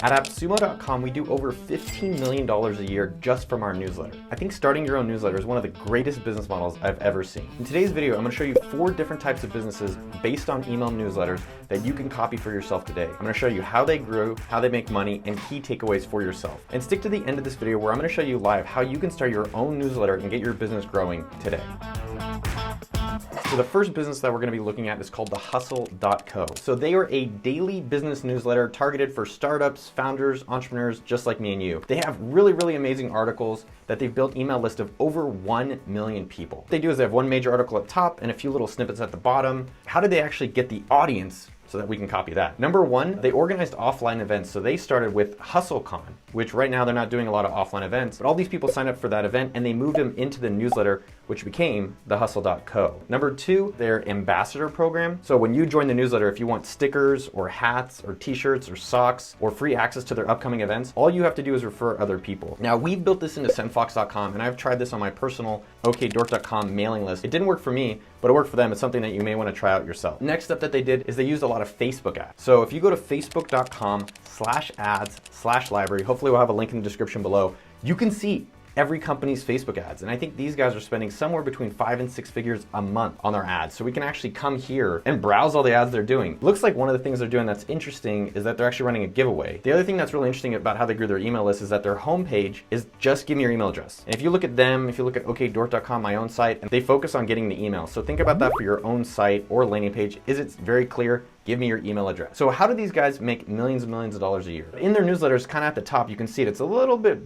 At AppSumo.com, we do over $15 million a year just from our newsletter. I think starting your own newsletter is one of the greatest business models I've ever seen. In today's video, I'm going to show you 4 different types of businesses based on email newsletters that you can copy for yourself today. I'm going to show you how they grew, how they make money, and key takeaways for yourself. And stick to the end of this video where I'm going to show you live how you can start your own newsletter and get your business growing today. So the first business that we're going to be looking at is called thehustle.co. So they are a daily business newsletter targeted for startups, founders, entrepreneurs, just like me and you. They have really amazing articles that they've built email list of over 1 million people. What they do is they have one major article at top and a few little snippets at the bottom. How did they actually get the audience so that we can copy that? Number one, they organized offline events. So they started with HustleCon, which right now they're not doing a lot of offline events, but all these people signed up for that event and they moved them into the newsletter, which became thehustle.co. Number two, their ambassador program. So when you join the newsletter, if you want stickers or hats or t-shirts or socks or free access to their upcoming events, all you have to do is refer other people. Now we've built this into sendfox.com and I've tried this on my personal okdork.com mailing list. It didn't work for me, but it worked for them. It's something that you may want to try out yourself. Next up that they did is they used a lot of Facebook ads. So if you go to facebook.com/ads/library, hopefully we'll have a link in the description below, you can see every company's Facebook ads. And I think these guys are spending somewhere between 5 and 6 figures a month on their ads. So we can actually come here and browse all the ads they're doing. Looks like one of the things they're doing that's interesting is that they're actually running a giveaway. The other thing that's really interesting about how they grew their email list is that their homepage is just give me your email address. And if you look at them, if you look at okdork.com, my own site, and they focus on getting the email. So think about that for your own site or landing page. Is it very clear? Give me your email address. So how do these guys make millions and millions of dollars a year? In their newsletters, kind of at the top, you can see it. It's a little bit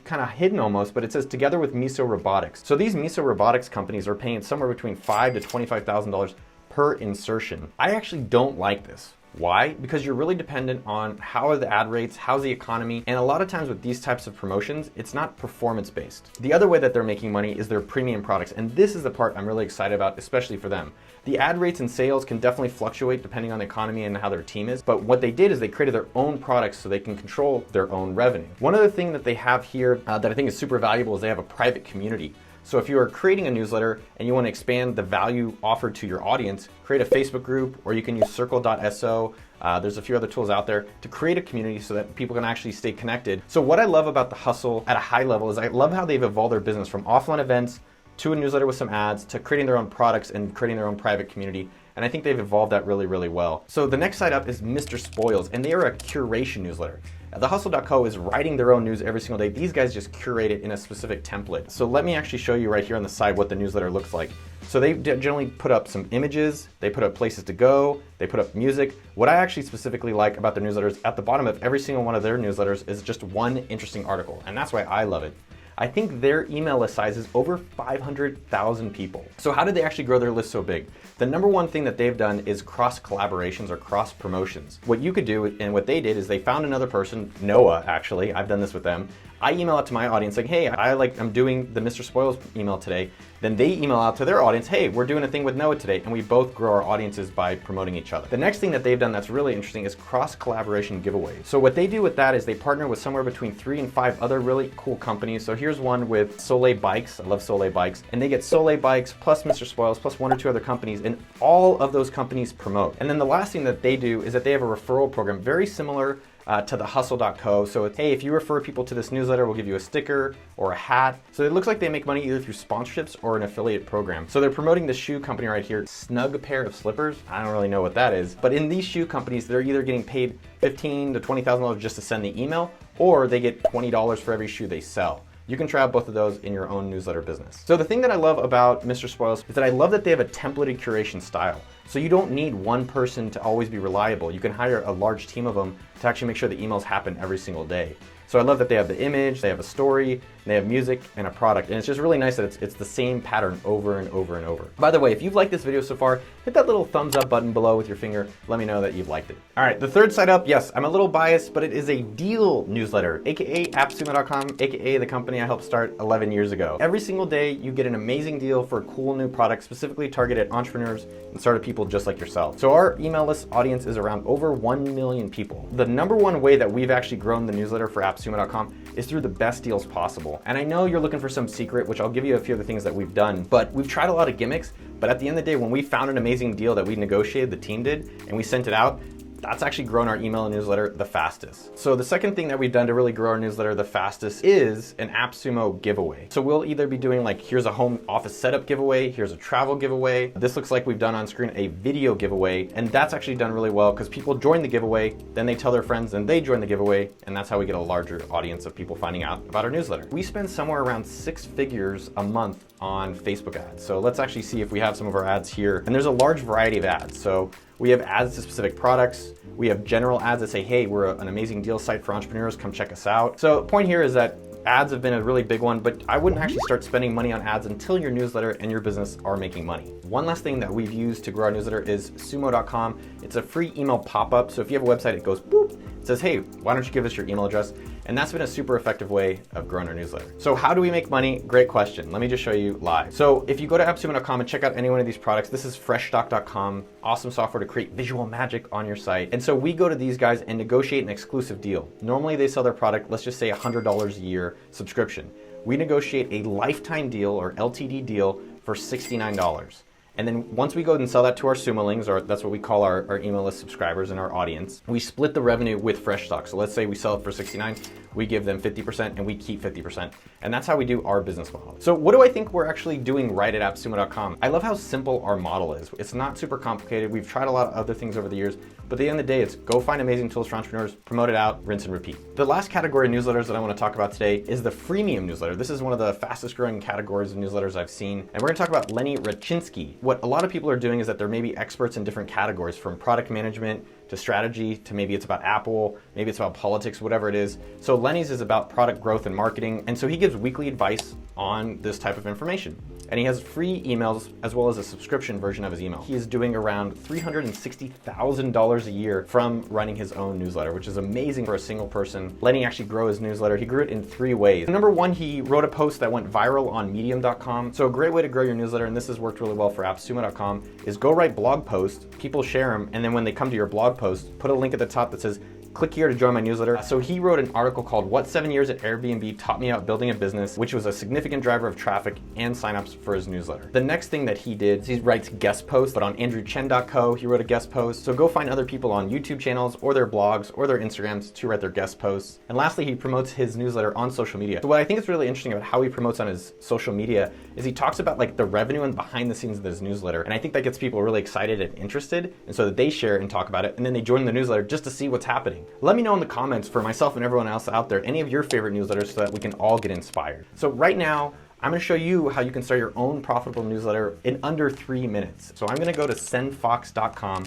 kind of hidden almost, but it says together with Miso Robotics. So these Miso Robotics companies are paying somewhere between $5,000 to $25,000 per insertion. I actually don't like this. Why? Because you're really dependent on how are the ad rates, how's the economy, and a lot of times with these types of promotions, it's not performance based. The other way that they're making money is their premium products, and this is the part I'm really excited about, especially for them. The ad rates and sales can definitely fluctuate depending on the economy and how their team is, but what they did is they created their own products so they can control their own revenue. One other thing that they have here that I think is super valuable is they have a private community. So if you are creating a newsletter and you want to expand the value offered to your audience, create a Facebook group, or you can use circle.so. There's a few other tools out there to create a community so that people can actually stay connected. So what I love about the Hustle at a high level is I love how they've evolved their business from offline events to a newsletter with some ads to creating their own products and creating their own private community. And I think they've evolved that really well. So the next site up is Mr. Spoils, and they are a curation newsletter. TheHustle.co is writing their own news every single day. These guys just curate it in a specific template. So let me actually show you right here on the side what the newsletter looks like. So they generally put up some images, they put up places to go, they put up music. What I actually specifically like about their newsletters, at the bottom of every single one of their newsletters is just one interesting article, and that's why I love it. I think their email list size is over 500,000 people. So how did they actually grow their list so big? The number one thing that they've done is cross collaborations or cross promotions. What you could do, and what they did, is they found another person, Noah actually, I've done this with them. I email out to my audience like, hey, I'm doing the Mr. Spoils email today. Then they email out to their audience, hey, we're doing a thing with Noah today, and we both grow our audiences by promoting each other. The next thing that they've done that's really interesting is cross-collaboration giveaways. So what they do with that is they partner with somewhere between 3 and 5 other really cool companies. So here's one with Soleil Bikes. I love Soleil Bikes. And they get Soleil Bikes plus Mr. Spoils plus 1 or 2 other companies, and all of those companies promote. And then the last thing that they do is that they have a referral program very similar to the hustle.co. So it's, hey, if you refer people to this newsletter, we'll give you a sticker or a hat. So it looks like they make money either through sponsorships or an affiliate program. So they're promoting the shoe company right here, Snug Pair of Slippers. I don't really know what that is, but in these shoe companies, they're either getting paid $15,000 to $20,000 just to send the email, or they get $20 for every shoe they sell. You can try out both of those in your own newsletter business. So the thing that I love about Mr. Spoils is that I love that they have a templated curation style. So you don't need one person to always be reliable. You can hire a large team of them to actually make sure the emails happen every single day. So I love that they have the image, they have a story, they have music and a product. And it's just really nice that it's the same pattern over and over and over. By the way, if you've liked this video so far, hit that little thumbs up button below with your finger. Let me know that you've liked it. All right, the third site up, yes, I'm a little biased, but it is a deal newsletter, AKA AppSumo.com, AKA the company I helped start 11 years ago. Every single day, you get an amazing deal for a cool new product, specifically targeted at entrepreneurs and startup people just like yourself. So our email list audience is around over 1 million people. The number one way that we've actually grown the newsletter for AppSumo.com is through the best deals possible. And I know you're looking for some secret, which I'll give you a few of the things that we've done, but we've tried a lot of gimmicks, but at the end of the day, when we found an amazing deal that we negotiated, the team did, and we sent it out, That's actually grown our email newsletter the fastest. So the second thing that we've done to really grow our newsletter the fastest is an AppSumo giveaway. So we'll either be doing like, here's a home office setup giveaway, here's a travel giveaway. This looks like we've done on screen a video giveaway, and that's actually done really well because people join the giveaway, then they tell their friends and they join the giveaway, and that's how we get a larger audience of people finding out about our newsletter. We spend somewhere around 6 figures a month on Facebook ads. So let's actually see if we have some of our ads here. And there's a large variety of ads. So we have ads to specific products. We have general ads that say, hey, we're an amazing deal site for entrepreneurs, come check us out. So the point here is that ads have been a really big one, but I wouldn't actually start spending money on ads until your newsletter and your business are making money. One last thing that we've used to grow our newsletter is sumo.com. It's a free email pop-up. So if you have a website, it goes boop, it says, hey, why don't you give us your email address? And that's been a super effective way of growing our newsletter. So how do we make money? Great question. Let me just show you live. So if you go to appsumo.com and check out any one of these products, this is freshstock.com, awesome software to create visual magic on your site. And so we go to these guys and negotiate an exclusive deal. Normally they sell their product, let's just say $100 a year subscription. We negotiate a lifetime deal or LTD deal for $69. And then once we go and sell that to our Sumolings, or that's what we call our email list subscribers and our audience, we split the revenue with Fresh Stock. So let's say we sell it for $69, we give them 50% and we keep 50%. And that's how we do our business model. So what do I think we're actually doing right at appsumo.com? I love how simple our model is. It's not super complicated. We've tried a lot of other things over the years, but at the end of the day, it's go find amazing tools for entrepreneurs, promote it out, rinse and repeat. The last category of newsletters that I want to talk about today is the freemium newsletter. This is one of the fastest growing categories of newsletters I've seen. And we're going to talk about Lenny Rachinsky. What a lot of people are doing is that they're maybe experts in different categories, from product management to strategy, to maybe it's about Apple, maybe it's about politics, whatever it is. So Lenny's is about product growth and marketing. And so he gives weekly advice on this type of information. And he has free emails as well as a subscription version of his email. He is doing around $360,000 a year from running his own newsletter, which is amazing for a single person. Lenny actually grew his newsletter. He grew it in 3 ways. Number one, he wrote a post that went viral on medium.com. So a great way to grow your newsletter, and this has worked really well for appsumo.com, is go write blog posts, people share them, and then when they come to your blog post, put a link at the top that says, click here to join my newsletter. So he wrote an article called What 7 Years at Airbnb Taught Me About Building a Business, which was a significant driver of traffic and signups for his newsletter. The next thing that he did is he writes guest posts, but on andrewchen.co, he wrote a guest post. So go find other people on YouTube channels or their blogs or their Instagrams to write their guest posts. And lastly, he promotes his newsletter on social media. So what I think is really interesting about how he promotes on his social media is he talks about like the revenue and behind the scenes of his newsletter. And I think that gets people really excited and interested. And so that they share and talk about it. And then they join the newsletter just to see what's happening. Let me know in the comments for myself and everyone else out there, any of your favorite newsletters so that we can all get inspired. So right now, I'm going to show you how you can start your own profitable newsletter in under 3 minutes. So I'm going to go to sendfox.com.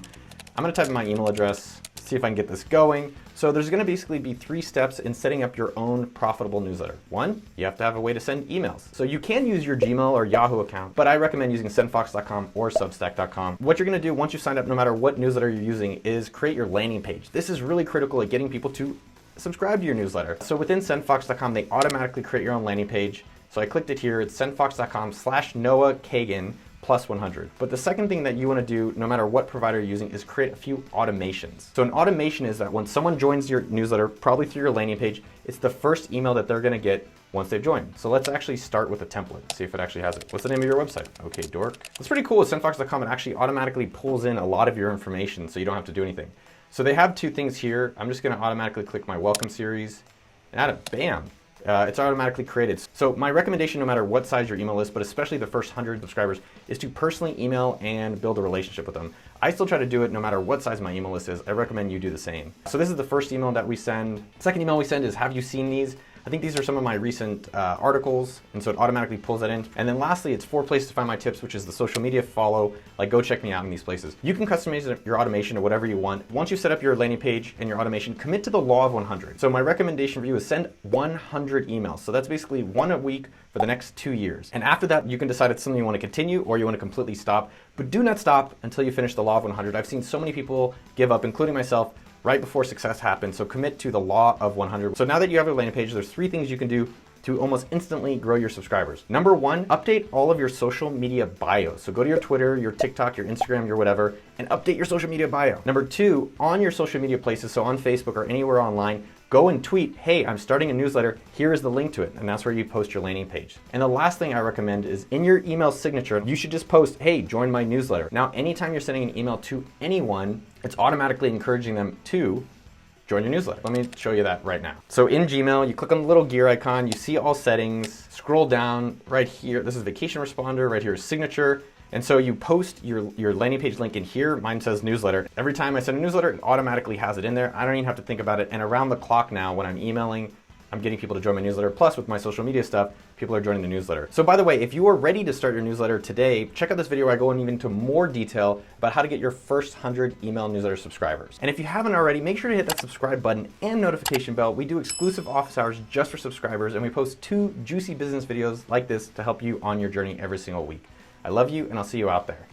I'm going to type in my email address, see if I can get this going. So there's going to basically be 3 steps in setting up your own profitable newsletter. 1, you have to have a way to send emails. So you can use your Gmail or Yahoo account, but I recommend using sendfox.com or substack.com. What you're going to do once you sign up, no matter what newsletter you're using, is create your landing page. This is really critical at getting people to subscribe to your newsletter. So within sendfox.com, they automatically create your own landing page. So I clicked it here. It's sendfox.com/Noah Kagan +100. But the second thing that you want to do, no matter what provider you're using, is create a few automations. So an automation is that when someone joins your newsletter, probably through your landing page, it's the first email that they're going to get once they've joined. So let's actually start with a template, see if it actually has it. What's the name of your website? Okay, dork. What's pretty cool with sendfox.com, it actually automatically pulls in a lot of your information so you don't have to do anything. So they have 2 things here. I'm just going to automatically click my welcome series and add it. Bam. It's automatically created. So my recommendation, no matter what size your email list, but especially the first 100 subscribers, is to personally email and build a relationship with them. I still try to do it no matter what size my email list is. I recommend you do the same. So this is the first email that we send. Second email we send is, have you seen these? I think these are some of my recent articles, and so it automatically pulls that in. And then lastly, it's 4 places to find my tips, which is the social media follow. Like, go check me out in these places. You can customize your automation to whatever you want. Once you set up your landing page and your automation, commit to the law of 100. So my recommendation for you is send 100 emails. So that's basically 1 a week for the next 2 years. And after that, you can decide it's something you want to continue or you want to completely stop. But do not stop until you finish the law of 100. I've seen so many people give up, including myself, right before success happens. So commit to the law of 100. So now that you have your landing page, there's 3 things you can do to almost instantly grow your subscribers. Number 1, update all of your social media bios. So go to your Twitter, your TikTok, your Instagram, your whatever, and update your social media bio. Number 2, on your social media places, so on Facebook or anywhere online, go and tweet, hey, I'm starting a newsletter, here is the link to it, and that's where you post your landing page. And the last thing I recommend is in your email signature, you should just post, hey, join my newsletter. Now, anytime you're sending an email to anyone, it's automatically encouraging them to join your newsletter. Let me show you that right now. So in Gmail, you click on the little gear icon, you see all settings, scroll down right here. This is vacation responder, right here is signature. And so you post your landing page link in here. Mine says newsletter. Every time I send a newsletter, it automatically has it in there. I don't even have to think about it. And around the clock now, when I'm emailing, I'm getting people to join my newsletter. Plus, with my social media stuff, people are joining the newsletter. So by the way, if you are ready to start your newsletter today, check out this video where I go into more detail about how to get your first 100 email newsletter subscribers. And if you haven't already, make sure to hit that subscribe button and notification bell. We do exclusive office hours just for subscribers, and we post 2 juicy business videos like this to help you on your journey every single week. I love you, and I'll see you out there.